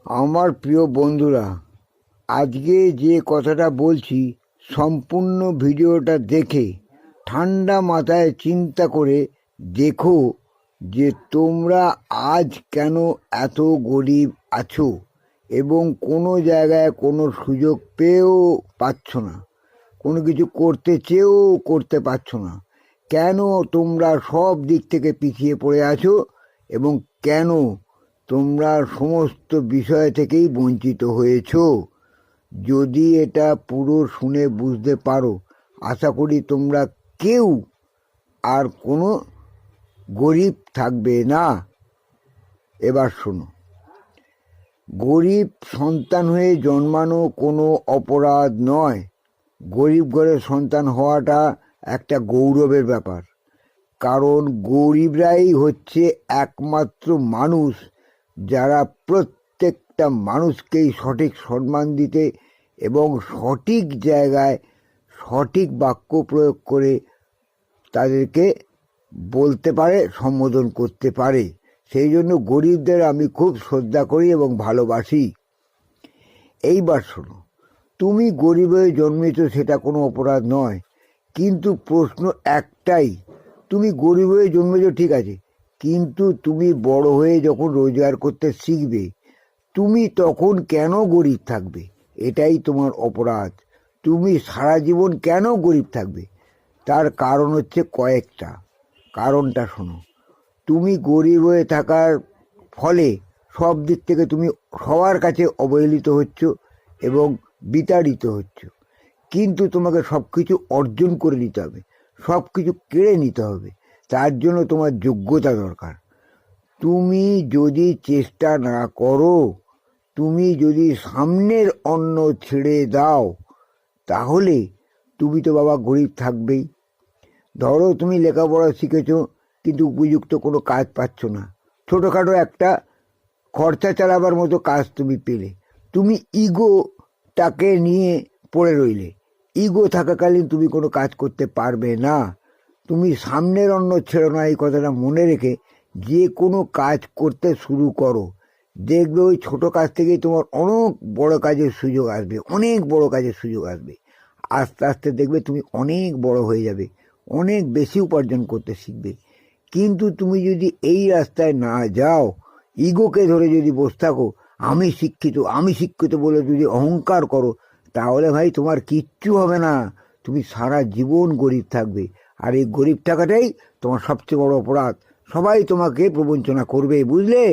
আমার প্রিয় বন্ধুরা, আজকে যে কথাটা বলছি সম্পূর্ণ ভিডিওটা দেখে ঠান্ডা মাথায় চিন্তা করে দেখো যে তোমরা আজ কেন এত গরিব আছো এবং কোনো জায়গায় কোনো সুযোগ পেয়েও পাচ্ছ না, কোনো কিছু করতে চেয়েও করতে পারছো না। কেন তোমরা সব দিক থেকে পিছিয়ে পড়ে আছো এবং কেন তোমরা সমস্ত বিষয় থেকেই বঞ্চিত হয়েছ। যদি এটা পুরো শুনে বুঝতে পারো, আশা করি তোমরা কেউ আর কোনো গরিব থাকবে না। এবার শোনো, গরিব সন্তান হয়ে জন্মানো কোনো অপরাধ নয়। গরিব ঘরের সন্তান হওয়াটা একটা গৌরবের ব্যাপার, কারণ গরিবরাই হচ্ছে একমাত্র মানুষ যারা প্রত্যেকটা মানুষকেই সঠিক সম্মান দিতে এবং সঠিক জায়গায় সঠিক বাক্য প্রয়োগ করে তাদেরকে বলতে পারে, সম্বোধন করতে পারে। সেই জন্য গরিবদের আমি খুব শ্রদ্ধা করি এবং ভালোবাসি। এইবার শোনো, তুমি গরিব হয়ে জন্মেছ, সেটা কোনো অপরাধ নয়, কিন্তু প্রশ্ন একটাই, তুমি গরিব হয়ে জন্মেছ ঠিক আছে, কিন্তু তুমি বড় হয়ে যখন রোজগার করতে শিখবে, তুমি তখন কেন গরিব থাকবে? এটাই তোমার অপরাধ। তুমি সারা জীবন কেন গরিব থাকবে? তার কারণ হচ্ছে কয়েকটা। কারণটা শোনো, তুমি গরিব হয়ে থাকার ফলে সব দিক থেকে তুমি সবার কাছে অবহেলিত হচ্ছ এবং বিতাড়িত হচ্ছ। কিন্তু তোমাকে সব কিছু অর্জন করে নিতে হবে, সব কিছু কেড়ে নিতে হবে। তার জন্য তোমার যোগ্যতা দরকার। তুমি যদি চেষ্টা না করো, তুমি যদি সামনের অন্ন ছেড়ে দাও, তাহলে তুমি তো বাবা গরিব থাকবেই। ধরো তুমি লেখাপড়া শিখেছো কিন্তু উপযুক্ত কোনো কাজ পাচ্ছ না, ছোটোখাটো একটা খরচা চালাবার মতো কাজ তুমি পেলে, তুমি ইগোটাকে নিয়ে পড়ে রইলে। ইগো থাকাকালীন তুমি কোনো কাজ করতে পারবে না। তুমি সামনের অন্ন ছেড়ো না, এই কথাটা মনে রেখে যে কোনো কাজ করতে শুরু করো। দেখবে ওই ছোটো কাজ থেকেই তোমার অনেক বড় কাজের সুযোগ আসবে, অনেক বড় কাজের সুযোগ আসবে। আস্তে আস্তে দেখবে তুমি অনেক বড় হয়ে যাবে, অনেক বেশি উপার্জন করতে শিখবে। কিন্তু তুমি যদি এই রাস্তায় না যাও, ইগোকে ধরে যদি বসে থাকো, আমি শিক্ষিত বলে যদি অহংকার করো, তাহলে ভাই তোমার কিচ্ছু হবে না। তুমি সারা জীবন গরিব থাকবে, আর এই গরিব থাকাটাই তোমার সবচেয়ে বড় অপরাধ। সবাই তোমাকে প্রবঞ্চনা করবে, বুঝলে?